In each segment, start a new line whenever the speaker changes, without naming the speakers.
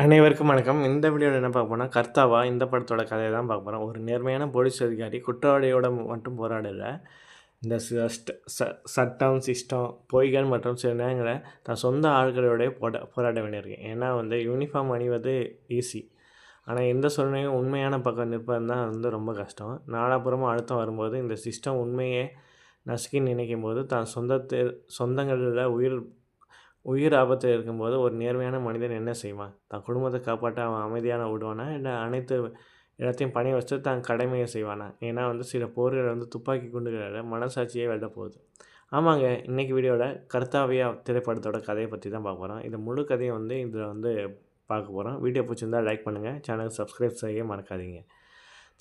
அனைவருக்கும் வணக்கம். இந்த வீடியோல என்ன பார்க்க போறோம்னா, கர்த்தாவா இந்த படத்தோட கதைய தான் பார்க்க போறோம். ஒரு நேர்மையான போலீஸ் அதிகாரி குற்றவாளியோட மட்டும் போராடல. இந்த சட்டம், சிஸ்டம், பொய்கள் மற்றும் சில நேரங்கள்ல தன் சொந்த ஆட்களோடயே போராட வேண்டியிருக்கு. ஏன்னா யூனிஃபார்ம் அணிவது ஈஸி. ஆனா எந்த சூழ்நிலையும் உண்மையான பக்கம் நிற்பது தான் ரொம்ப கஷ்டம். நாலாபுறமும் அழுத்தம் வரும்போது இந்த சிஸ்டம் உண்மையே நசுக்கி நினைக்கும்போது தான் சொந்தங்கள்ல உயிர் ஆபத்தில் இருக்கும்போது ஒரு நேர்மையான மனிதன் என்ன செய்வான்? தன் குடும்பத்தை காப்பாற்ற அவன் அமைதியான விடுவானா? இல்ல அனைத்து இடத்தையும் பணைய வச்சு தான் கடமையை செய்வானா? ஏன்னா சில போர்கள் துப்பாக்கி குண்டுகளால மனசாட்சியே வெல்லப் போகுது. ஆமாங்க, இன்னைக்கு வீடியோல கர்த்தாவியா திரைப்படத்தோட கதைய பத்தி தான் பார்க்க போறோம். இந்த முழு கதையும் இதில பார்க்க போறோம். வீடியோ பிடிச்சிருந்தா லைக் பண்ணுங்க. சேனல் சப்ஸ்கிரைப் செய்ய மறக்காதீங்க.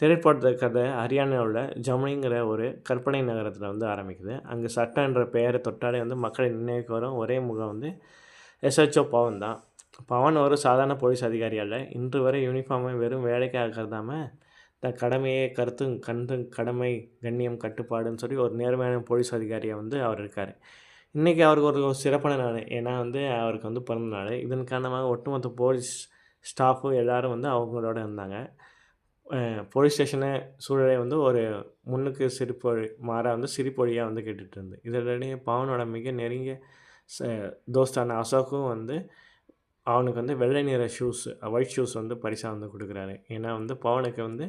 திரைப்படத்த கதை ஹரியானாவுல உள்ள ஜமுனிங்கிற ஒரு கற்பனை நகரத்தில ஆரம்பிக்குது. அங்கு சட்டம் என்ற பெயரை தொட்டாலே மக்களின் நினைவுக்கு வரும் ஒரே முகம் எஸ்ஹெச்ஓ பவன் தான். பவன் ஒரு சாதாரண போலீஸ் அதிகாரி அல்ல. இன்று வரை யூனிஃபார்மை வெறும் வேலைக்காக கருதாம, தன் கடமையே கருத்தும் கண்டும் கடமை, கண்ணியம், கட்டுப்பாடுன்னு சொல்லி ஒரு நேர்மையான போலீஸ் அதிகாரியா அவர் இருக்காரு. இன்றைக்கி அவருக்கு ஒரு சிறப்பான நாள். ஏன்னா அவருக்கு பிறந்த நாள். இதன் காரணமாக ஒட்டுமொத்த போலீஸ் ஸ்டாஃபும் எல்லோரும் அவங்களோட இருந்தாங்க. போலீஸ் ஸ்டேஷனு சூழலே ஒரு முன்னுக்கு சிரிப்பொழி மாறா சிரிப்பொழியா கேட்டுட்ருந்து. இதனிடையே பவனோட மிக நெருங்கிய ச தோஸ்தான அசோக்கும் அவனுக்கு வெள்ளை நிற ஒயிட் ஷூஸ் பரிசா குடுக்குறாரு. ஏன்னா பவனுக்கு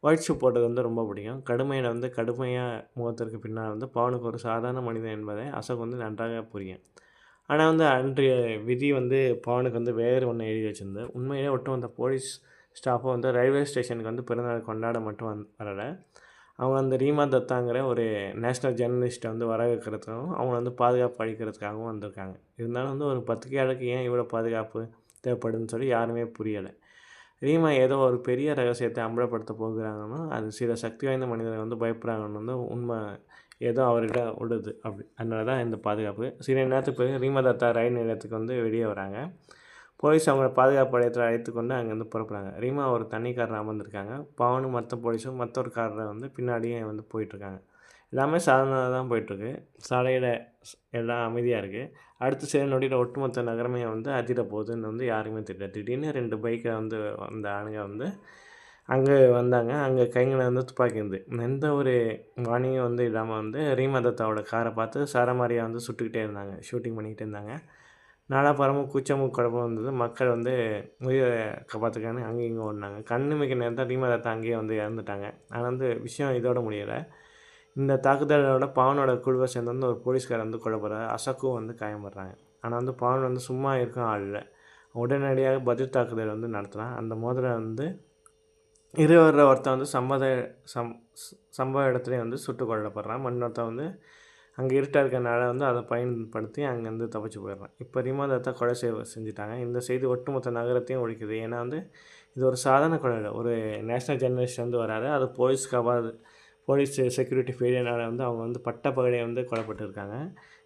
ஒயிட் ஷூ போடுறது ரொம்ப பிடிக்கும். கடுமையா முகத்திற்கு பின்னால் பவனுக்கு ஒரு சாதாரண மனிதன் என்பதை அசோக் நன்றாக புரியும். ஆனா அன்றைய விதி பவனுக்கு வேறு ஒண்ணு எழுதி வச்சிருந்தது. உண்மையிலே ஒட்டுமொத்த போலீஸ் ஸ்டாஃப்பும் ரயில்வே ஸ்டேஷனுக்கு பிறந்தநாள் கொண்டாட மட்டும் வரல. அவங்க ரீமா தத்தாங்கிற ஒரு நேஷ்னல் ஜேர்னலிஸ்ட்டை வரவேற்கிறதுக்கும், அவங்கள பாதுகாப்பு அளிக்கிறதுக்காகவும் வந்திருக்காங்க. இருந்தாலும் ஒரு பத்திரிகையாளருக்கு ஏன் இவ்வளோ பாதுகாப்பு தேவைப்படுதுன்னு சொல்லி யாருமே புரியலை. ரீமா ஏதோ ஒரு பெரிய ரகசியத்தை அம்பலப்படுத்த போகிறாங்கன்னா, அது சில சக்தி வாய்ந்த மனிதர்கள் பயப்படுறாங்கன்னு உண்மை ஏதோ அவர்கிட்ட உள்ளது அதனால தான் இந்த பாதுகாப்பு. சில நேரத்துக்கு பிறகு ரீமா தத்தா ரயில் நிலையத்துக்கு வெளியே வராங்க. போலீஸ் அவங்கள பாதுகாப்பு வளையத்தில் அழைத்து கொண்டு அங்கேருந்து புறப்படுறாங்க. ரீமா ஒரு தனி காரில் அமர்ந்திருக்காங்க. பவனும் மற்ற போலீஸும் மற்றொரு காரில் பின்னாடியே போயிட்டுருக்காங்க. எல்லாமே சாதாரணமாக தான் போயிட்டுருக்கு. சாலையில் எல்லாம் அமைதியாக இருக்குது. அடுத்த சில நொடியில் ஒட்டுமொத்த நகரமே அதிர போகுதுன்னு யாருக்குமே தெரியல. திடீர்னு 2 பைக்கில் அந்த ஆளுங்க அங்கே வந்தாங்க. அங்கே கைங்களில் துப்பாக்கி இருந்தது. எந்த ஒரு வார்னிங்கும் இல்லாமல் ரீமா தத்தாவோட காரை பார்த்து சரமாரியாக சுட்டுக்கிட்டே இருந்தாங்க. ஷூட்டிங் பண்ணிக்கிட்டே இருந்தாங்க. நாலாபுறமும் கூச்சமும் குழப்பமும் இருந்தது. மக்கள் உயிரை காப்பாத்துறதுக்காக அங்கேயும் இங்கேயும் ஓடுனாங்க. கண் இமைக்கும் நேரத்துல ரீமா தத்தா அங்கேயே இறந்துட்டாங்க. ஆனா விஷயம் இதோட முடியலை. இந்த தாக்குதலோட பவனோட குழுவை சேர்ந்து ஒரு போலீஸ்காரர் கொல்லப்படுறாரு. அசோக்கும் காயப்படுறாங்க. ஆனால் பவன் சும்மா இருக்கும் ஆள் இல்லை. உடனடியாக பதில் தாக்குதல் நடத்துகிறான். அந்த மோதலை இருவரில் ஒருத்தன் சம்பவ இடத்துலேயே சுட்டுக் கொல்லப்படுறான். இன்னொருத்தன் அங்கே இருட்டாக இருக்கறனால அதை பயன்படுத்தி அங்கேருந்து தப்பிச்சு போயிடுறான். இப்போ ரீமா தத்தா கொலை செஞ்சுட்டாங்க. இந்த செய்தி ஒட்டுமொத்த நகரத்தையும் ஒழிக்குது. ஏன்னா இது ஒரு சாதாரண கொலை இல்லை. ஒரு நேஷ்னல் ஜேர்னலிஸ்ட் வராரு. அது போலீஸ் செக்யூரிட்டி ஃபெயிலியர்னால அவங்க பட்ட பகலில் கொல்லப்பட்டிருக்காங்க.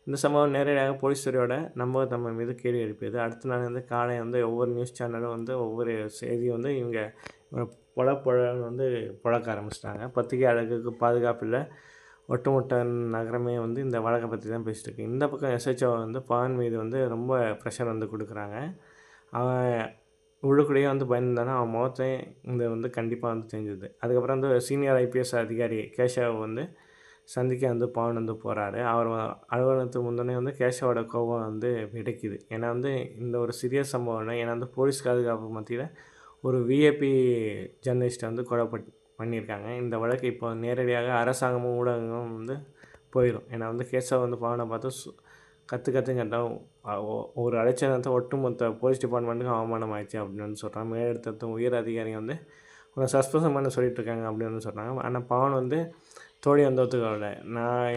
இந்த சம்பவம் நேரடியாக போலீஸ் துறையோட நம்பகத்தன்மை மீது கேள்வி எழுப்பியது. அடுத்த நாள் காலை ஒவ்வொரு நியூஸ் சேனலும் ஒவ்வொரு செய்தியும் இவங்க பொழன்னு பொழக்க ஆரம்பிச்சிட்டாங்க. பத்திரிகையாளர்களுக்கு பாதுகாப்பு இல்லை. ஒட்டுமொத்த நகரமே இந்த வழக்கை பற்றி தான் பேசிகிட்டு இருக்கு. இந்த பக்கம் எஸ்ஹெச்ஓ பவன் மீது ரொம்ப ப்ரெஷர் கொடுக்குறாங்க. அவன் உள்ளுக்குள்ளேயே பயந்துருந்தானா அவன் முகத்தை கண்டிப்பாக தெரிஞ்சுது. அதுக்கப்புறம் சீனியர் ஐபிஎஸ் அதிகாரி கேஷவ் சந்திக்க பவன் போகிறாரு. அவர் அலுவலகத்துக்கு முன்னே கேஷவோட கோபம் வெடிக்குது. ஏன்னா இந்த ஒரு சிறிய சம்பவம் இல்லை. ஏன்னா போலீஸ் பாதுகாப்பு மத்தியில் ஒரு விஐபி ஜேர்னலிஸ்ட்டை கொலை பண்ணியிருக்காங்க. இந்த வழக்கு இப்போ நேரடியாக அரசாங்கமும் ஊடகங்களும் போயிடும். ஏன்னா கேஷவ் பவனை பார்த்து கற்றுன்னு கேட்டால் ஒரு அலைச்சலத்தை ஒட்டுமொத்த போலீஸ் டிபார்ட்மெண்ட்டுக்கும் அவமானம் ஆயிடுச்சு அப்படின்னு சொல்கிறாங்க. மேலிடத்து உயர் அதிகாரிங்க உன்னை சஸ்பென்ஷன் பண்ண சொல்லிட்டுருக்காங்க அப்படின்னு சொல்கிறாங்க. ஆனால் பவன் தோழி ஒத்துக்கவில்லை.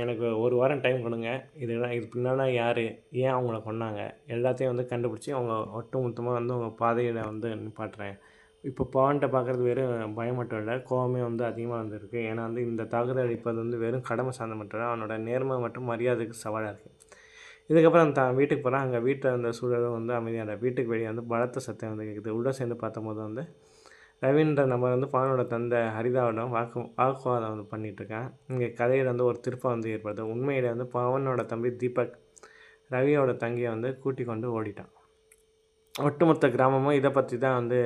எனக்கு ஒரு வாரம் டைம் கொடுங்க. இது பின்னால் யார், ஏன் அவங்கள கொன்னாங்க எல்லாத்தையும் கண்டுபிடிச்சி அவங்க ஒட்டுமொத்தமாக அவங்க பாதையில் நிப்பாட்டுறேன். இப்போ பவன்கிட்ட பார்க்குறது வெறும் பயம் மட்டும் இல்லை, கோவமே அதிகமாக இருக்குது. ஏன்னா இந்த தாக்குதல் அளிப்பது வெறும் கடமை சார்ந்த மட்டும் இல்லை, அவனோட நேர்மை மற்றும் மரியாதைக்கு சவாலாக இருக்குது. இதுக்கப்புறம் தான் வீட்டுக்கு போகிறான். அங்கே வீட்டில் இருந்த சூழலும் அமைதியாக இல்லை. வீட்டுக்கு வெளியே பலத்த சத்தம் கேட்குது. உள்ளே சேர்ந்து பார்த்தபோது ரவீன்ற நபர் பவனோட தந்தை ஹரிதாவிடம் வாக்குவாதம் பண்ணிகிட்ருக்கான். இங்கே கதையில் ஒரு திருப்பம் ஏற்படுது. உண்மையில் பவனோட தம்பி தீபக் ரவியோட தங்கியை கூட்டி கொண்டு ஓடிட்டான். ஒட்டுமொத்த கிராமமும் இதை பற்றி தான் வந்து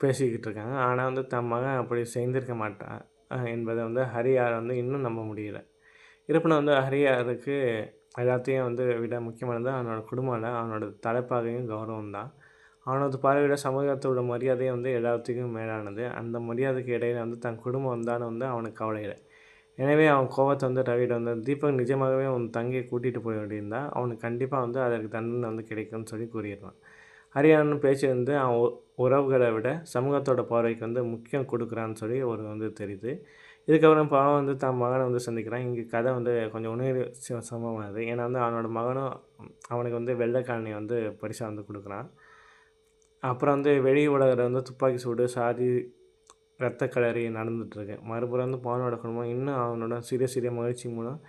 பேசிக்கிட்டு இருக்காங்க. ஆனால் வந்து தன் மகன் அப்படி செய்திருக்க மாட்டான் என்பதை வந்து ஹரியார் வந்து இன்னும் நம்ப முடியல. இருப்பினும் வந்து ஹரியாருக்கு எல்லாத்தையும் வந்து விட முக்கியமானது அவனோட குடும்பம் இல்லை, அவனோட தலைப்பாகையும் கௌரவம் தான். அவனது பார்வையிட சமூகத்தோட மரியாதை வந்து எல்லாத்துக்கும் மேலானது. அந்த மரியாதைக்கு இடையில வந்து தன் குடும்பம் வந்தாலும் வந்து அவனுக்கு கவலை இல்லை. எனவே அவன் கோவத்தை வந்து ரவியிட வந்து தீபக் நிஜமாகவே உன் தங்கையை கூட்டிகிட்டு போய் வேண்டியிருந்தா அவனுக்கு கண்டிப்பாக வந்து அதற்கு தண்டனை வந்து கிடைக்கும்னு சொல்லி கூறிடுறான். ஹரியானு பேச்சு வந்து அவன் உறவுகளை விட சமூகத்தோட பார்வைக்கு வந்து முக்கியம் கொடுக்குறான்னு சொல்லி ஒரு வந்து தெரியுது. இதுக்கப்புறம் பாவம் வந்து தன் மகனை வந்து சந்திக்கிறான். இங்கே கதை வந்து கொஞ்சம் உணர்வு சமமானது. ஏன்னா வந்து அவனோட மகனும் அவனுக்கு வந்து வெள்ளைக்காரனை வந்து பரிசாக வந்து கொடுக்குறான். அப்புறம் வந்து வெளி உலகில் வந்து துப்பாக்கி சூடு, சாதி, ரத்த களரி நடந்துகிட்ருக்கு. மறுபுறம் வந்து பாவனோட குடும்பம் இன்னும் அவனோட சிறிய சிறிய மகிழ்ச்சி மூலம்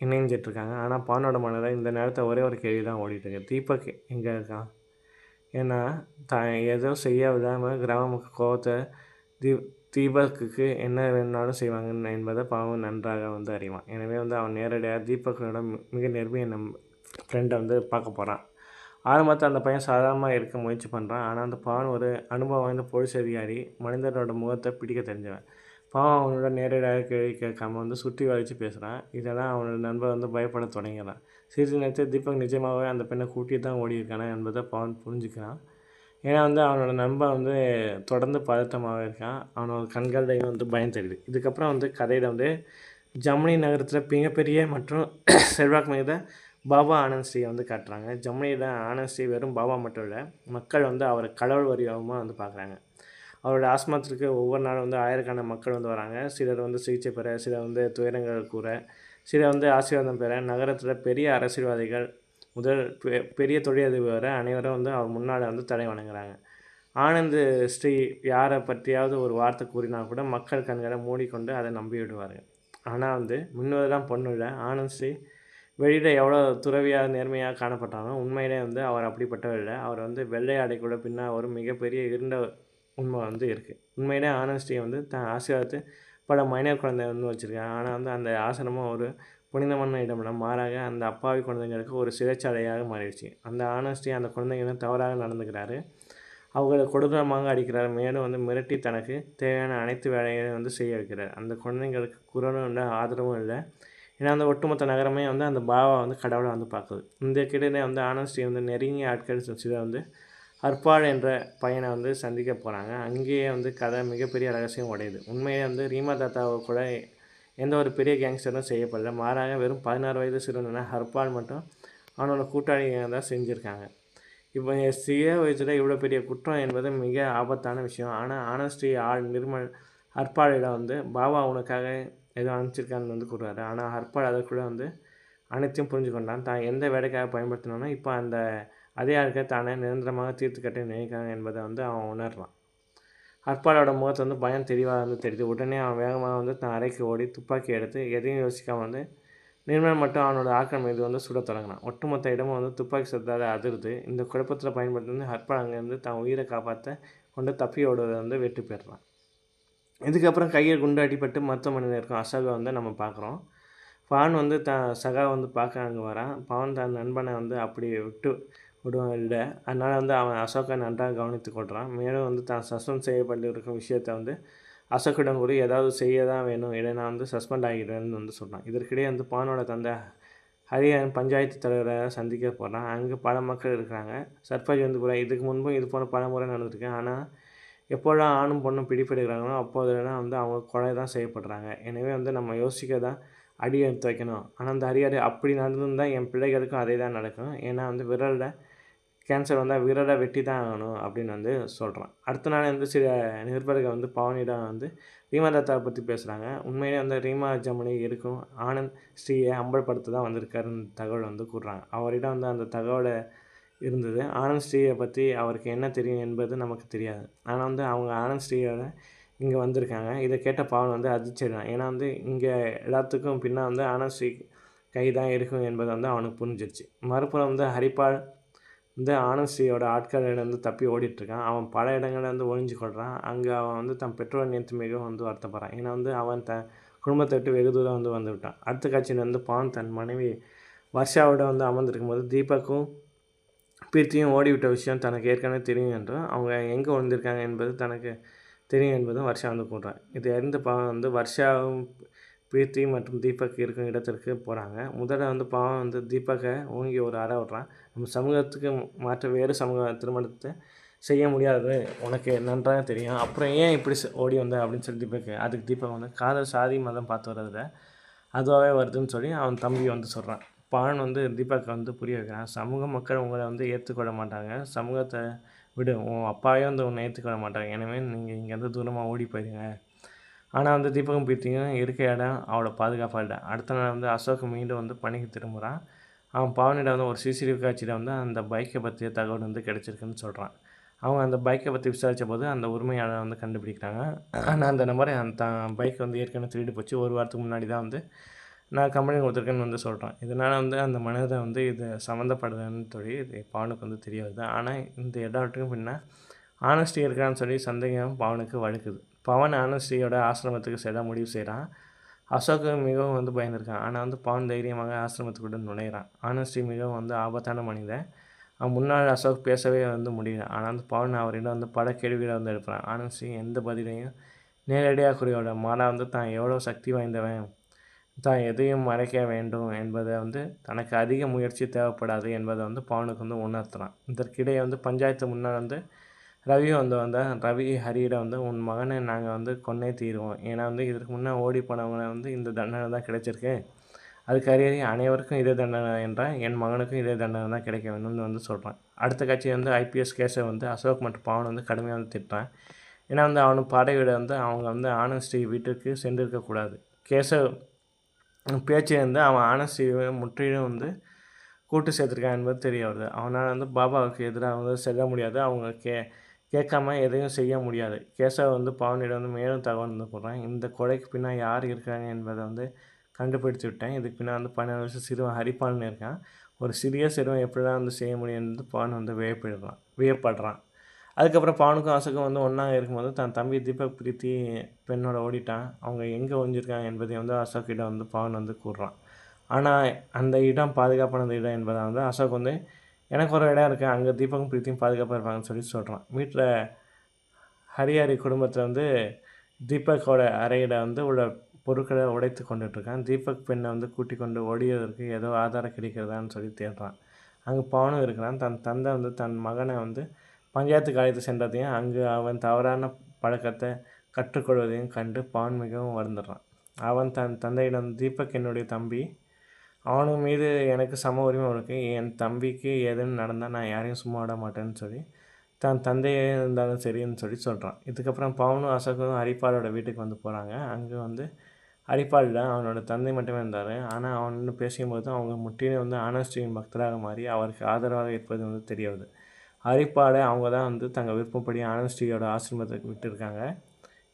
இணைஞ்சிட்ருக்காங்க. ஆனால் பாவனோட மனதில் இந்த நேரத்தில் ஒரே ஒரு கேள்வி தான் ஓடிட்டுருக்கு. தீபக் எங்கே இருக்கான்? ஏன்னா ஏதோ செய்ய விடாமல் கிராம மக்கள் கோவத்தை தீபக்குக்கு என்ன வேணுனாலும் செய்வாங்க என்பதை பாவம் நன்றாக வந்து அறிவான். எனவே வந்து அவன் நேரடியாக தீபக்கோட மிக நெருங்கிய ஃப்ரெண்டை வந்து பார்க்க போகிறான். ஆரம்பத்தில் அந்த பையன் சாதாரணமாக இருக்க முயற்சி பண்ணுறான். ஆனால் அந்த பாவன் ஒரு அனுபவம் வாய்ந்த போலீஸ் அதிகாரி, மனிதனோட முகத்தை பிடிக்க தெரிஞ்சவன். பாவம் அவனோட நேரடியாக கேள்வி கேட்காம வந்து சுற்றி வளைச்சு பேசுகிறான். இதெல்லாம் அவனோட நண்பர் வந்து பயப்பட தொடங்கிறான். சிறிது நேரத்தில் தீபக் நிஜமாகவே அந்த பெண்ணை கூட்டி தான் ஓடியிருக்கானா என்பதை பாவன் புரிஞ்சுக்கிறான். ஏன்னா வந்து அவனோட நண்பன் வந்து தொடர்ந்து பதட்டமாக இருக்கான். அவனோட கண்கள்லையும் வந்து பயம் தெரியுது. இதுக்கப்புறம் வந்து கதையில் வந்து ஜெர்மனி நகரத்தில் மிகப்பெரிய மற்றும் செல்வாக்கு மிகுந்த பாபா ஆனந்த் ஸ்ரீயை வந்து காட்டுறாங்க. ஜெர்மனியில் ஆனந்த் ஸ்ரீ வெறும் பாபா மட்டும் இல்லை, மக்கள் வந்து அவரை கடவுள் வடிவமாக வந்து பார்க்குறாங்க. அவரோட ஆஸ்பத்திரிக்கு ஒவ்வொரு நாளும் வந்து ஆயிரக்கணக்கான மக்கள் வந்து வராங்க. சிலர் வந்து சிகிச்சை பெற, சிலர் வந்து துயரங்கள் கூற, சிலர் வந்து ஆசீர்வாதம் பெற. நகரத்தில் பெரிய அரசியல்வாதிகள் முதல் பெரிய தொழிலதிபர் வரை அனைவரும் வந்து அவர் முன்னால் வந்து தலை வணங்குறாங்க. ஆனந்த் ஸ்ரீ யாரை பற்றியாவது ஒரு வார்த்தை கூறினா கூட மக்கள் கண்களை மூடிக்கொண்டு அதை நம்பி விடுவார்கள். ஆனால் வந்து முன்னுவதெல்லாம் பொண்ணு இல்லை. ஆனந்த் ஸ்ரீ வெளியில் எவ்வளோ துறவியாக நேர்மையாக காணப்பட்டாலும் உண்மையிலே வந்து அவர் அப்படிப்பட்டவர் இல்லை. அவர் வந்து வெள்ளை ஆடைக்குள்ள பின்னால் ஒரு மிகப்பெரிய இருண்ட உண்மை வந்து இருக்குது. உண்மையிலே ஆனந்த் ஸ்ரீ வந்து தன் ஆசீர்வாதத்தை பல மைனர் குழந்தை வந்து வச்சுருக்காங்க. ஆனால் வந்து அந்த ஆசிரமம் ஒரு புனிதமான இடமில்ல, மாறாக அந்த அப்பாவி குழந்தைங்களுக்கு ஒரு சிறைச்சாலையாக மாறிடுச்சு. அந்த ஆனந்த் ஸ்ரீ அந்த குழந்தைங்களும் தவறாக நடந்துக்கிறாரு. அவங்களை கொடூரமாக அடிக்கிறார். மேலும் வந்து மிரட்டி தனக்கு தேவையான அனைத்து வேலைகளையும் வந்து செய்ய வைக்கிறார். அந்த குழந்தைங்களுக்கு குரலும் இல்லை, ஆதரவும் இல்லை. ஏன்னா அந்த ஒட்டுமொத்த நகரமே வந்து அந்த பாபா வந்து கடவுளை வந்து பார்க்குது. இந்த கிடையிலே வந்து ஆனந்த் ஸ்ரீ வந்து நெருங்கிய ஆட்கள் சிலர் வந்து ஹர்பால் என்ற பையனை வந்து சந்திக்க போகிறாங்க. அங்கேயே வந்து கதை மிகப்பெரிய ரகசியம் உடையுது. உண்மையே வந்து ரீமா தத்தாவை கூட எந்த ஒரு பெரிய கேங்ஸ்டரும் செய்யப்படல. மாறாக வெறும் 16 வயது சிறுவனான ஹர்பால் மட்டும் அவனோட கூட்டாளியாக தான் செஞ்சுருக்காங்க. இப்போ சிறிய வயசில் இவ்வளோ பெரிய குற்றம் என்பது மிக ஆபத்தான விஷயம். ஆனால் ஆனந்த் ஸ்ரீ நிர்மல் ஹர்பாலிடம் வந்து பாபா உனக்காக ஏதோ அனுப்பிச்சிருக்கான்னு வந்து கூறுவார். ஆனால் ஹர்பால் அதற்குள்ளே வந்து அனைத்தையும் புரிஞ்சு கொண்டான். தான் எந்த வேலைக்காக பயன்படுத்தினானோ இப்போ அந்த அதே ஆளுக்கை தானே நிரந்தரமாக தீர்த்து கட்ட நினைக்கிறாங்க என்பதை வந்து அவன் உணர்றான். ஹர்பாலோட முகத்தை வந்து பயம் தெளிவாக வந்து தெரியுது. உடனே அவன் வேகமாக வந்து தன் அறைக்கு ஓடி துப்பாக்கி எடுத்து எதையும் யோசிக்காமல் வந்து நிர்மல் மட்டும் அவனோட ஆக்கள் மீது வந்து சுட தொடங்கினான். ஒட்டுமொத்த இடமும் வந்து துப்பாக்கி சத்தத்தால் அதிருது. இந்த குழப்பத்தில் பயன்படுத்தி வந்து ஹர்பால் அங்கேருந்து தன் உயிரை காப்பாற்ற கொண்டு தப்பி ஓடுவதை வந்து வெற்றி பெறுறான். இதுக்கப்புறம் கையில் குண்டு அடிப்பட்டு மருத்துவமனையில் இருக்கும் அசோகை வந்து நம்ம பார்க்குறோம். பவன் வந்து சகா வந்து பார்க்க அங்கே வரான். பவன் தன் நண்பனை வந்து அப்படி விட்டு விடுவான் இல்லை. அதனால் வந்து அவன் அசோக்கை நன்றாக கவனித்து கொள்கிறான். மேலும் வந்து தான் சஸ்பெண்ட் செய்யப்பட்டு இருக்கும் விஷயத்தை வந்து அசோக்கிடம் கூறி ஏதாவது செய்ய தான் வேணும், இல்லைனா வந்து சஸ்பெண்ட் ஆகிடுவேன்னு வந்து சொல்கிறான். இதற்கிடையே வந்து பவனோட தந்தை ஹரியான் பஞ்சாயத்து தலைவரை சந்திக்க போகிறான். அங்கே பல மக்கள் இருக்கிறாங்க. சர்பஞ்ச் வந்து கூட இதுக்கு முன்பும் இது போன்ற பல முறை நடந்திருக்கு. ஆனால் எப்போல்லாம் ஆணும் பொண்ணும் பிடிபடுகிறாங்களோ அப்போதெல்லாம் வந்து அவங்க கொலை தான் செய்யப்படுறாங்க. எனவே வந்து நம்ம யோசிக்க தான் அடி எடுத்து வைக்கணும். ஆனால் அந்த ஹரியார் அப்படி நடந்திருந்தால் என் பிள்ளைகளுக்கும் அதே தான் நடக்கும். ஏன்னா வந்து விரலில் கேன்சர் வந்தால் விரலை வெட்டி தான் ஆகணும் அப்படின்னு வந்து சொல்கிறான். அடுத்த நாள் வந்து சில நிருபர்கள் வந்து பவனிடம் வந்து ரீமா தத்தாவை பற்றி பேசுகிறாங்க. உண்மையிலே வந்து ரீமா ஜெர்மனி இருக்கும் ஆனந்த் ஸ்ரீயை அம்பலப்படுத்த தான் வந்திருக்காருன்னு தகவல் வந்து கூறுறாங்க. அவரிடம் வந்து அந்த தகவலை இருந்தது. ஆனந்த் ஸ்ரீயை பற்றி அவருக்கு என்ன தெரியும் என்பது நமக்கு தெரியாது. ஆனால் வந்து அவங்க ஆனந்த் ஸ்ரீயோட இங்கே வந்திருக்காங்க. இதை கேட்ட பவன் வந்து அதிர்ச்சிடுறான். ஏன்னா வந்து இங்கே எல்லாத்துக்கும் பின்னால் வந்து ஆனந்த் ஸ்ரீ கை தான் இருக்கும் என்பது வந்து அவனுக்கு புரிஞ்சிருச்சு. மறுபுறம் வந்து ஹரிபால் வந்து ஆனந்த் ஸ்ரீயோட ஆட்களிலிருந்து தப்பி ஓடிட்டுருக்கான். அவன் பல இடங்களில் வந்து ஒழிஞ்சு கொள்கிறான். அங்கே அவன் வந்து தன் பெற்றோரை நினைத்து மிகவும் வந்து வருத்தப்படுறான். ஏன்னா வந்து அவன் தன் குடும்பத்தை விட்டு வெகு தூரம் வந்து விட்டான். அடுத்த காட்சியில் வந்து பவன் தன் மனைவி வர்ஷாவோட வந்து அமர்ந்திருக்கும் போது தீபக்கும் பிரீத்தியும் ஓடிவிட்ட விஷயம் தனக்கு ஏற்கனவே தெரியும் என்றும் அவங்க எங்கே வந்திருக்காங்க என்பது தனக்கு தெரியும் என்பதும் வர்ஷா வந்து கூறுறான். இதை அறிந்த பவன் வந்து வர்ஷாவும் பிரீத்தி மற்றும் தீபக் இருக்கும் இடத்திற்கு போகிறாங்க. முதல்ல வந்து பவன் வந்து தீபக்கை ஓங்கி ஒரு அறை விட்றான். நம்ம சமூகத்துக்கு மாற்ற வேறு சமூக திருமணத்தை செய்ய முடியாது, உனக்கு நன்றாக தெரியும், அப்புறம் ஏன் இப்படி ஓடி வந்த அப்படின்னு சொல்லி தீபக். அதுக்கு தீபக் வந்து காதல் சாதி மதம் பார்த்து வர்றதில்ல, அதுவாகவே வருதுன்னு சொல்லி அவன் தம்பி வந்து சொல்கிறான். பவன் வந்து தீபக் வந்து புரிய வைக்கிறான். சமூக மக்கள் உங்களை வந்து ஏற்றுக்கொள்ள மாட்டாங்க, சமூகத்தை விடு, உன் அப்பாவே வந்து உன்னை ஏற்றுக்கொள்ள மாட்டாங்க, எனவே நீங்கள் இங்கேருந்து தூரமாக ஓடி போயிடுங்க. ஆனால் வந்து தீபக்கும் பிரீத்தியும் இருக்க இடம் அவளை பாதுகாப்பாக இல்லை. அடுத்த நாள் வந்து அசோக் மீண்டும் வந்து பணிக்கு திரும்புகிறான். அவன் பவனிடம் வந்து ஒரு சிசிடிவி காட்சியில் வந்து அந்த பைக்கை பற்றிய தகவல் வந்து கிடச்சிருக்குன்னு சொல்கிறான். அவங்க அந்த பைக்கை பற்றி விசாரித்த போது அந்த உரிமையாளரை வந்து கண்டுபிடிக்கிறாங்க. ஆனால் அந்த நம்பரை அந்த பைக் வந்து ஏற்கனவே திருடி போச்சு, ஒரு வாரத்துக்கு முன்னாடி தான் வந்து நான் கம்பெனி கொடுத்துருக்கேன்னு வந்து சொல்கிறான். இதனால் வந்து அந்த மனிதரை வந்து இது சம்மந்தப்படுதுன்னு சொல்லி இது பவனுக்கு வந்து தெரிய வருது. ஆனால் இந்த இடத்துக்கும் பின்னால் ஆனஸ்டி இருக்கான்னு சொல்லி சந்தேகம் பவனுக்கு வழுக்குது. பவன் ஆனஸ்டியோட ஆசிரமத்துக்கு செல்ல முடிவு செய்கிறான். அசோக் மிகவும் வந்து பயந்துருக்கான். ஆனால் வந்து பவன் தைரியமாக ஆசிரமத்துக்குள்ள நுழைகிறான். ஆனஸ்டி மிகவும் வந்து ஆபத்தான மனிதன். அவன் முன்னாள் அசோக் பேசவே வந்து முடியல. ஆனால் வந்து பவன் அவரிடம் வந்து பல கேள்விகளை வந்து எழுப்புறான். ஆனஸ்டி எந்த பதிலையும் நேரடியாக கூறியோட மாறா வந்து தான் எவ்வளோ சக்தி வாய்ந்தவன், தான் எதையும் மறைக்க வேண்டும் என்பதை வந்து தனக்கு அதிக முயற்சி தேவைப்படாது என்பதை வந்து பவனுக்கு வந்து உணர்த்துறான். இதற்கிடையே வந்து பஞ்சாயத்து முன்னால் வந்து ரவி வந்து வந்தால் ரவி ஹரியிடம் வந்து உன் மகனை நாங்கள் வந்து கொன்னே தீருவோம், ஏன்னா வந்து இதற்கு முன்னே ஓடி போனவங்களை வந்து இந்த தண்டனை தான் கிடைச்சிருக்கு, அதுக்கு ஹரி அனைவருக்கும் இதே தண்டனை என்றால் என் மகனுக்கும் இதே தண்டனை தான் கிடைக்க வேணும்னு வந்து சொல்கிறான். அடுத்த கட்சி வந்து ஐபிஎஸ் கேஸை வந்து அசோக் மற்றும் பவன் வந்து கடுமையாக வந்து திட்டுறான். ஏன்னா வந்து அவனுக்கு படைவிட வந்து அவங்க வந்து ஆனஸ்டி வீட்டுக்கு சென்றிருக்கக்கூடாது. கேஸை பேச்சு வந்து அவன் ஆனஸ்டியை முற்றிலும் வந்து கூட்டு சேர்த்துருக்கான் என்பது தெரிய வருது. அவனால் வந்து பாபாவுக்கு எதிராக வந்து செல்ல முடியாது, அவங்க கேட்காம எதையும் செய்ய முடியாது. கேசவ வந்து பவனிடம் வந்து மேலும் தகவல் வந்து போடுறான். இந்த கொலைக்கு பின்னால் யார் இருக்காங்க என்பதை வந்து கண்டுபிடித்து விட்டேன். இதுக்கு பின்னால் வந்து 12 வருஷம் சிறுவன் ஹரிபால்னு இருக்கான். ஒரு சிறிய சிறுவன் எப்படிலாம் வந்து செய்ய முடியும்னு பவன் வந்து வியப்படுறான். அதுக்கப்புறம் பவனுக்கும் அசோக்கும் வந்து ஒன்றா இருக்கும்போது தன் தம்பி தீபக் பிரீத்தி பெண்ணோட ஓடிட்டான். அவங்க எங்கே ஒழிஞ்சிருக்காங்க என்பதை வந்து அசோக்கிடம் வந்து பவன் வந்து கூறுறான். ஆனால் அந்த இடம் பாதுகாப்பானது இடம் என்பதை வந்து அசோக் வந்து எனக்கு ஒரு இடம் இருக்குது, அங்கே தீபக்கும் பிரீத்தியும் பாதுகாப்பாக இருப்பாங்கன்னு சொல்லி சொல்கிறான். வீட்டில் ஹரிஹரி குடும்பத்தில் வந்து தீபக்கோட அறையில் வந்து உள்ள பொருட்களை உடைத்து கொண்டுட்ருக்கான். தீபக் பெண்ணை வந்து கூட்டிக் கொண்டு ஓடியதற்கு ஏதோ ஆதாரம் கிடைக்கிறதான்னு சொல்லி தேடுறான். அங்கே பவனும் இருக்கிறான். தன் தந்தை வந்து தன் மகனை வந்து பஞ்சாயத்துக்கு அழைத்து சென்றதையும் அங்கு அவன் தவறான பழக்கத்தை கற்றுக்கொள்வதையும் கண்டு பவன் மிகவும் வருந்துடுறான். அவன் தன் தந்தையிடம் தீபக் என்னுடைய தம்பி, அவனுக்கு மீது எனக்கு சம உரிமை இருக்குது, என் தம்பிக்கு ஏதேனும் நடந்தால் நான் யாரையும் சும்மா விட மாட்டேன்னு சொல்லி தன் தந்தையே இருந்தாலும் சரின்னு சொல்லி சொல்கிறான். இதுக்கப்புறம் பவனும் அசோக்கும் ஹரிபாலோட வீட்டுக்கு வந்து போகிறாங்க. அங்கே வந்து ஹரிபாலில் அவனோட தந்தை மட்டுமே இருந்தார். ஆனால் அவன் வந்து பேசும்போது அவங்க முற்றிலும் வந்து ஆனஸ்டியின் பக்தராக மாறி அவருக்கு ஆதரவாக இருப்பது வந்து தெரிய வருது. ஹரிபாலை அவங்க தான் வந்து தங்கள் விருப்பப்படி ஆனஸ்டியோட ஆசிரமத்துக்கு விட்டுருக்காங்க.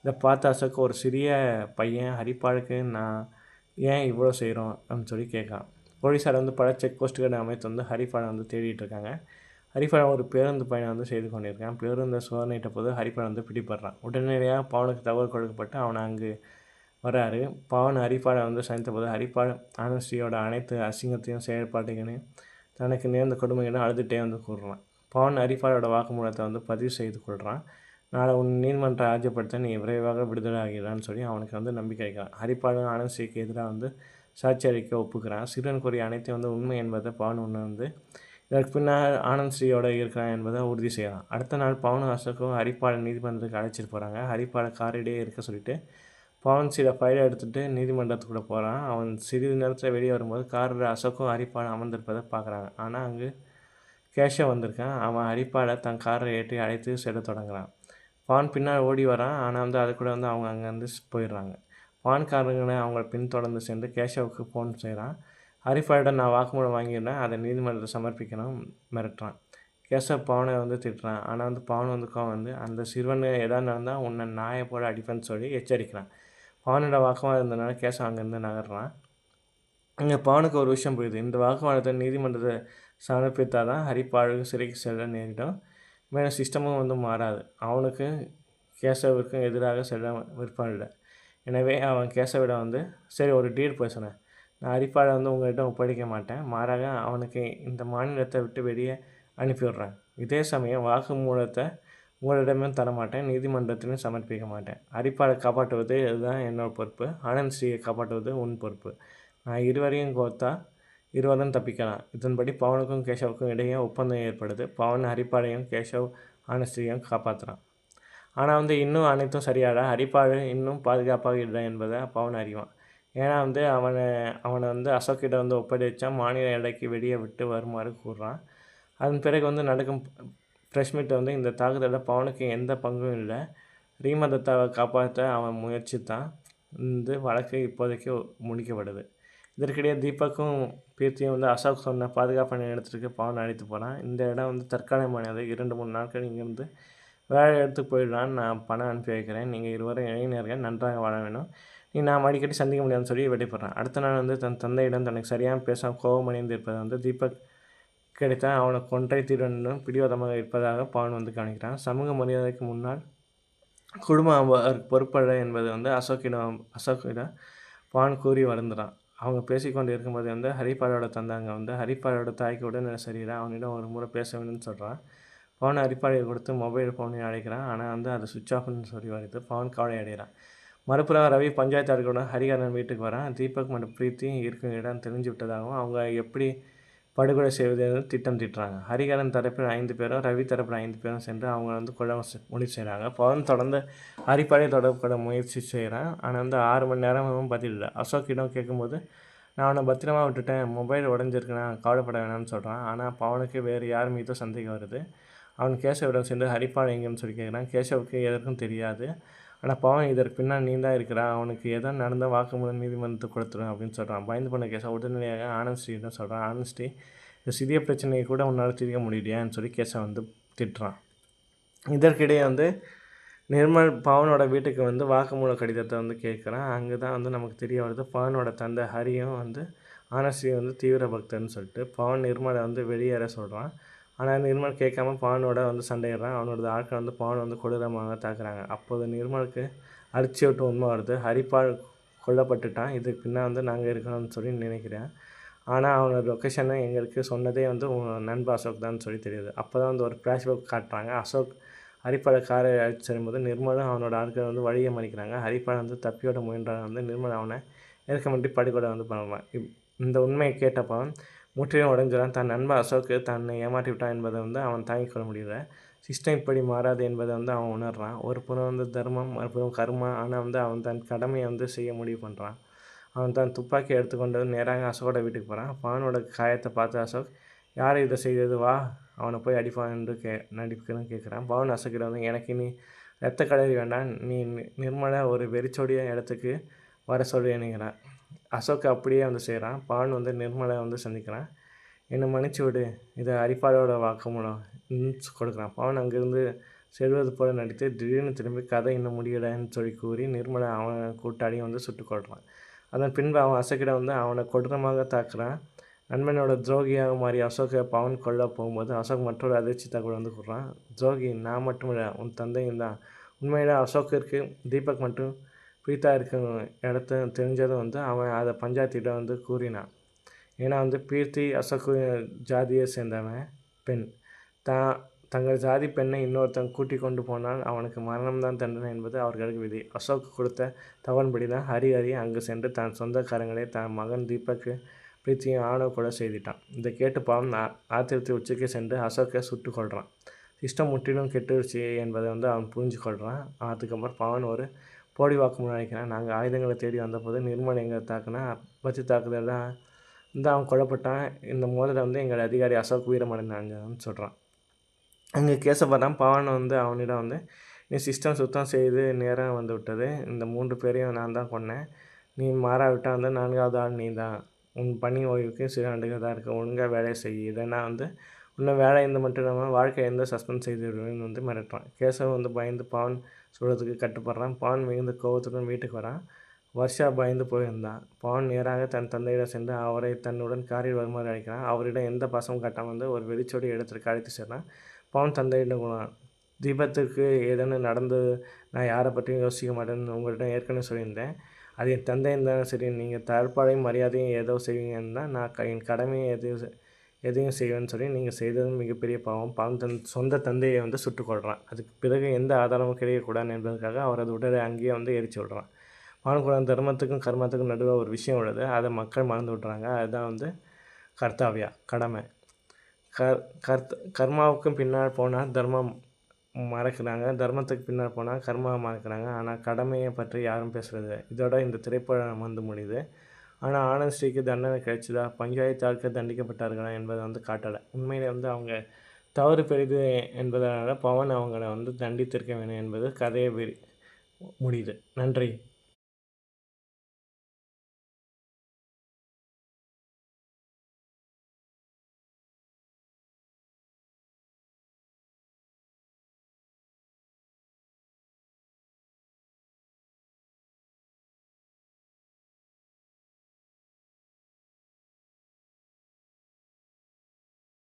இதை பார்த்த அசோக் ஒரு சிறிய பையன் ஹரிபாலுக்கு நான் ஏன் இவ்வளோ செய்கிறோம் அப்படின்னு சொல்லி கேட்கான். போலீஸார் வந்து பல செக் போஸ்ட்டுகளை அமைத்து வந்து ஹரிபாலை வந்து தேடிட்டு இருக்காங்க. ஹரிபால் ஒரு பேருந்து பயணம் வந்து செய்து கொண்டிருக்கான். பேருந்தை சோதனையிட்ட போது ஹரிபால் வந்து பிடிபடுறான். உடனடியாக பவனுக்கு தகவல் கொடுக்கப்பட்டு அவனை அங்கு வராரு. பவன் ஹரிபாலை வந்து சந்தித்த போது ஹரிபால் ஆனஸ்டியோட அனைத்து அசிங்கத்தையும் செயல்பாடுகளையும் தனக்கு நேர்ந்த கொடுமைகளும் அழுதுகிட்டே வந்து கூறுறான். பவன் ஹரிபாலோட வாக்குமூலத்தை வந்து பதிவு செய்து கொள்கிறான். நாளை உன் நீதிமன்றம் ஆஜர்படுத்த நீ விரைவாக விடுதலை ஆகிறான்னு சொல்லி அவனுக்கு வந்து நம்பிக்கை வைக்கிறான். ஹரிபாலும் ஆனஸ்டிக்கு எதிராக வந்து சாட்சி அளிக்க ஒப்புக்கிறான். சிறுவன் கூறிய அனைத்தையும் வந்து உண்மை என்பதை பவன் உணர்ந்து இதற்கு பின்னால் ஆனந்த்ஸ்ரீயோட இருக்கிறான் என்பதை உறுதி செய்யலாம். அடுத்த நாள் பவனும் அசோக்கும் ஹரிபாலை நீதிமன்றத்துக்கு அழைச்சிட்டு போகிறாங்க. ஹரிபாலை காரிடையே இருக்க சொல்லிட்டு பவன் சில ஃபைலை எடுத்துகிட்டு நீதிமன்றத்துக்குள்ளே போகிறான். அவன் சிறிது நேரத்தில் வெளியே வரும்போது காரில் அசோக்கும் ஹரிபாலும் அமர்ந்திருப்பதை பார்க்குறாங்க. ஆனால் அங்கு கேஷவ் வந்திருக்கான். அவன் ஹரிபாலை தன் காரை ஏற்றி அழைத்து செல்ல தொடங்குறான். பவன் பின்னால் ஓடி வரான். ஆனால் வந்து அது கூட வந்து அவங்க அங்கேருந்து போயிடுறாங்க. பவன்காரங்களை அவங்கள பின்தொடர்ந்து சென்று கேஷவுக்கு ஃபோன் செய்கிறான். ஹரிபாலிடம் நான் வாக்குமூலம் வாங்கியிருந்தேன், அதை நீதிமன்றத்தை சமர்ப்பிக்கணும் மிரட்டுறான். கேசவ் பவனை வந்து திட்டுறான். ஆனால் வந்து பவன் வந்து வந்து அந்த சிறுவன் எதாவது நடந்தால் உன்னை நாயை போல அடிப்பேன்னு சொல்லி எச்சரிக்கிறான். பவனோட வாக்குவாதம் இருந்ததுனால கேசவ் அங்கேருந்து நகர்றான். இங்கே பவனுக்கு ஒரு விஷயம் புரியுது. இந்த வாக்குவாதத்தை நீதிமன்றத்தை சமர்ப்பித்தால் தான் ஹரிபாலுக்கு சிறைக்கு செல்ல நேரிடும், மேலும் சிஸ்டமும் வந்து மாறாது. அவனுக்கு கேசவிற்கும் எதிராக செல்ல விருப்பம் இல்லை. எனவே அவன் கேசவிடம் வந்து சரி ஒரு டீல் பேசினேன், நான் ஹரிபாலை வந்து உங்கள்கிட்ட ஒப்படைக்க மாட்டேன், மாறாக அவனுக்கு இந்த மாநிலத்தை விட்டு வெளியே அனுப்பிவிடுறேன். இதே சமயம் வாக்குமூலத்தை உங்களிடமும் தரமாட்டேன், நீதிமன்றத்திலும் சமர்ப்பிக்க மாட்டேன். ஹரிப்பாலை காப்பாற்றுவது இதுதான் என்னோட பொறுப்பு. ஆனந்த் ஸ்ரீயை காப்பாற்றுவது உன் பொறுப்பு. நான் இருவரையும் கோர்த்தா இருவரும் தப்பிக்கலாம். இதன்படி பவனுக்கும் கேஷவுக்கும் இடையே ஒப்பந்தம் ஏற்படுது. பவன் ஹரிப்பாலையும் கேஷவ் ஆனந்த் ஸ்ரீயையும் காப்பாற்றுறான். ஆனால் இன்னும் அனைத்தும் சரியாட ஹரிப்பால் இன்னும் பாதுகாப்பாக இல்லை என்பதை பவன் அறிவான். ஏன்னா அவனை அசோக்கிட்ட ஒப்படைச்சா மாநில எல்லைக்கு வெளியே விட்டு வருமாறு கூறுறான். அதன் பிறகு நடக்கும் ப்ரெஸ் மீட் இந்த தாக்குதலில் பவனுக்கு எந்த பங்கும் இல்லை. ரீமா தத்தாவை காப்பாற்ற அவன் முயற்சித்தான். இந்த வழக்கு இப்போதைக்கு முடிக்கப்படுது. இதற்கிடையே தீபக்கும் பீர்த்தியும் அசோக் சொன்ன பாதுகாப்பான இடத்துக்கு பவன் அழைத்து போகிறான். இந்த இடம் தற்காலிகமானது. 2-3 நாட்கள் இங்கேருந்து வேறு இடத்துக்கு போயிடலான்னு நான் பணம் அனுப்பி வைக்கிறேன். நீங்கள் இருவரும் இளைஞர்கள் நன்றாக வாழ வேணும். நாம் அடிக்கடி சந்திக்க முடியாதுன்னு சொல்லி வெளிப்படுறான். அடுத்த நாள் தன் தந்தையிடம் தனக்கு சரியாக பேசாமல் கோபமடைந்து இருப்பதை தீபக் கிடைத்தால் அவனை கொன்றை தீர்வனும் பிடிவாதமாக இருப்பதாக பவன் கவனிக்கிறான். சமூக மரியாதைக்கு முன்னால் குடும்பம் அவருக்கு பொறுப்பல்ல என்பது அசோக்கிடம் பவன் கூறி வருந்துறான். அவங்க பேசிக்கொண்டு இருக்கும்போது ஹரிப்பாலோட தந்தாங்க ஹரிப்பாலோட தாய்க்கு உடல்நிலை சரியில்லை, அவனிடம் ஒரு முறை பேச வேணும்னு சொல்கிறான். பவன் ஹரிப்பாலையை கொடுத்து மொபைல் ஃபோனையும் அழைக்கிறான். ஆனால் அது சுவிட்ச் ஆஃப்னு சொல்லி வருது. பவன் கவலை அடைகிறான். மறுபுறம் ரவி பஞ்சாயத்தாளர்களுடன் ஹரிஹரன் வீட்டுக்கு வரான். தீபக் மற்றும் பிரீத்தி இருக்கும் இடம் தெரிஞ்சு விட்டதாகவும் அவங்க எப்படி படுகொலை செய்வது என்று திட்டம் தீட்டுறாங்க. ஹரிஹரன் தரப்பில் 5 பேரும் ரவி தரப்பில் 5 பேரும் சென்று அவங்க கொள்ள முடிவு செய்கிறாங்க. பவன் தொடர்ந்து ஹரிப்பாலை தொடர்பு கொள்ள முயற்சி செய்கிறான். ஆனால் 6 மணி நேரமும் பதில் இல்லை. அசோக்கிடம் கேட்கும்போது நான் அவனை பத்திரமா விட்டுட்டேன், மொபைல் உடஞ்சிருக்குன்னா கவலைப்பட வேணாம்னு சொல்கிறான். ஆனால் பவனுக்கு வேறு யார் மீதும் சந்தேகம் வருது. அவன் கேசவிடம் சென்று ஹரிப்பாலை எங்கேன்னு சொல்லி கேட்குறான். கேசவுக்கு எதற்கும் தெரியாது. ஆனால் பவன் இதற்கு பின்னால் நீ தான் இருக்கிறான், அவனுக்கு எதோ நடந்த வாக்குமூலம் நீதிமன்றத்துக்கு கொடுத்துருவேன் அப்படின்னு சொல்கிறான். பயந்து பண்ண கேசவ உடனடியாக ஆனந்த் ஸ்ரீதான் சொல்கிறான். ஆனந்த் ஸ்ரீ இந்த சிறிய பிரச்சனையை கூட உன்னால் தீர்க்க முடியலையான்னு சொல்லி கேசவ திட்டுறான். இதற்கிடையே நிர்மல் பவனோட வீட்டுக்கு வாக்குமூல கடிதத்தை கேட்குறான். அங்கே தான் நமக்கு தெரிய வருது பவனோட தந்தை ஹரியும் ஆனந்த் ஸ்ரீ தீவிர பக்தர்னு சொல்லிட்டு பவன் நிர்மலை வெளியேற சொல்கிறான். ஆனால் நிர்மல் கேட்காம பவனோட சண்டையிடுறான். அவனோட ஆட்கள் பவன் கொடூரமாக தாக்குறாங்க. அப்போது நிர்மலுக்கு அரிச்சி விட்டு உண்மை வருது. ஹரிப்பால் கொல்லப்பட்டுட்டான், இதுக்கு பின்னால் நாங்கள் இருக்கணும்னு சொல்லி நினைக்கிறேன். ஆனால் அவனோட லொக்கேஷனை எங்களுக்கு சொன்னதே நண்பர் அசோக் தான் சொல்லி தெரியுது. அப்போ தான் ஒரு ஃப்ளாஷ்பேக் காட்டுறாங்க. அசோக் ஹரிப்பாலை காரை அழைச்சி செல்லும்போது நிர்மலும் அவனோட ஆட்கள் வழியை மறிக்கிறாங்க. ஹரிப்பால் தப்பியோட முயன்றால் நிர்மல் அவனை ஏற்கமட்டி படுகொலை பண்ணுவான். இந்த உண்மையை கேட்ட பவன் முற்றிலும் உடைஞ்சிடான். தன் நண்பன் அசோக்கு தன்னை ஏமாற்றி விட்டான் என்பதை அவன் தாங்கிக் கொள்ள முடியல. சிஸ்டம் இப்படி மாறாது என்பதை அவன் உணர்றான். ஒரு புறம் தர்மம், மறுபுறம் கர்மா. ஆனால் அவன் தன் கடமையை செய்ய முடிவு பண்ணுறான். அவன் தன் துப்பாக்கி எடுத்துக்கொண்டு நேராக அசோக்கோட வீட்டுக்கு போகிறான். பவனோட காயத்தை பார்த்து அசோக் யார் இதை செய்தது, வா அவனை போய் அடிப்பான் என்று நடிப்புன்னு கேட்குறான். பவன் அசோக்கிடம் எனக்கு நீ ரத்த கலரி வேண்டாம், நீ நிர்மலை ஒரு வெறிச்சோடிய இடத்துக்கு வர சொல்லி எண்ணுகிறான். அசோக் அப்படியே செய்கிறான். பவன் நிர்மலை சந்திக்கிறான். என்னை மன்னிச்சு விடு, இதை ஹரிப்பாலோட வாக்குமூலம் கொடுக்குறான். பவன் அங்கேருந்து செல்வது போல் நடித்து திடீர்னு திரும்பி கதை இன்னும் முடியலைன்னு சொல்லி கூறி நிர்மலை அவனை கூட்டாளியும் சுட்டு கொள்கிறான். அதன் பின்பு அவன் அசோக்கிடம் அவனை கொடூரமாக தாக்குறான். நண்பனோட துரோகியாக மாறி அசோக்கை பவன் கொல்ல போகும்போது அசோக் மற்றொரு அதிர்ச்சி தகவல் கூறுறான். துரோகி நான் மட்டுமில்லை, உன் தந்தையும் தான். உண்மையில் அசோக்கிற்கு தீபக் மற்றும் பிரீத்தா இருக்கும் இடத்த தெரிஞ்சதும் அவன் அதை பஞ்சாயத்திட்ட கூறினான். ஏன்னா பிரீத்தி அசோக்கு ஜாதியை சேர்ந்தவன் பெண். தங்கள் ஜாதி பெண்ணை இன்னொருத்தன் கூட்டி கொண்டு போனால் அவனுக்கு மரணம்தான் தண்டனை என்பது அவர்களுக்கு விதி. அசோக் கொடுத்த தகவன்படி தான் ஹரி அங்கு சென்று தன் சொந்தக்காரங்களை தன் மகன் தீபக்கு பிரீத்தியும் ஆணவ கொலை செய்துட்டான். இதை கேட்டு பாவம் ஆத்திரத்தை உச்சிக்கு சென்று அசோக்கை சுட்டு கொள்கிறான். சிஸ்டம் முற்றிலும் கெட்டுருச்சு என்பதை அவன் புரிஞ்சு கொள்கிறான். அதுக்கப்புறம் பவன் ஒரு போடி வாக்குமூலம் அளிக்கிறான். நாங்கள் ஆயுதங்களை தேடி வந்தபோது நிர்மல் எங்களை தாக்குனா பற்றி தாக்குதல் தான் அவன் கொல்லப்பட்டான். இந்த மோதலை எங்கள் அதிகாரி அசோக் வீரமடைந்தான்னு சொல்கிறான். அங்கே கேசப்படுறான். பவன் அவனிடம் நீ சிஸ்டம் சுத்தம் செய்து நேரம் விட்டது, இந்த 3 பேரையும் நான் தான் கொன்னேன், நீ மாறாவிட்டால் 4வது ஆள் நீ தான், உன் பணி ஓய்வுக்கு சில ஆண்டுகள் தான் இருக்குது, ஒழுங்காக வேலையை செய், இல்லைன்னா இன்னும் வேலை மட்டும் இல்லாமல் வாழ்க்கை சஸ்பெண்ட் செய்து விடுவேன்னு மிரட்டுறான். கேசவ் பயந்து பவன் சொல்கிறதுக்கு கட்டுப்படுறான். பவன் மிகுந்த கோபத்துடன் வீட்டுக்கு வரான். வர்ஷா பயந்து போயிருந்தான். பவன் நேராக தன் தந்தையிடம் சென்று அவரை தன்னுடன் காரில் வருமாறு அழைக்கிறான். அவரிடம் எந்த பாசமும் காட்டாமல் ஒரு வெறிச்சோடி இடத்திற்கு அழைத்து செல்றான். பவன் தந்தையிடம் கூறான், தீபத்திற்கு ஏதேனும் நடந்து நான் யாரை பற்றியும் யோசிக்க மாட்டேன்னு உங்கள்கிட்ட ஏற்கனவே சொல்லியிருந்தேன். அது என் தந்தையும் தானே சரி, நீங்கள் தற்பாலையும் மரியாதையும் ஏதோ செய்வீங்கன்னா நான் என் கடமையை எதையும் செய்வேன்னு சொல்லி நீங்கள் செய்தது மிகப்பெரிய பாவம். சொந்த தந்தையை வந்து சுட்டுக் கொல்றான். அதுக்கு பிறகு எந்த ஆதாரமும் கிடைக்கக்கூடாது என்பதற்காக அவரது உடலை அங்கேயே வந்து எரிச்சு விடுறான். அவனுக்கு தர்மத்துக்கும் கர்மத்துக்கும் நடுவே ஒரு விஷயம் உள்ளது. அதை மக்கள் மறந்து விட்றாங்க. அதுதான் வந்து கர்த்தாவியா, கடமை. கர்மாவுக்கும் பின்னால் போனால் தர்மம் மறக்கிறாங்க, தர்மத்துக்கு பின்னால் போனால் கர்மாவை மறக்கிறாங்க. ஆனால் கடமையை பற்றி யாரும் பேசுகிறது. இதோட இந்த திரைப்படம் வந்து முடியுது. ஆனால் ஆனந்த் ஸ்ரீக்கு தண்டனை கிடைச்சதா, பஞ்சாயத்து தண்டிக்கப்பட்டார்களா என்பதை வந்து காட்டலை. உண்மையிலே வந்து அவங்க தவறு பெரிது என்பதனால பவன் அவங்கள வந்து தண்டித்திருக்க வேணும் என்பது கதையை முடியுது. நன்றி.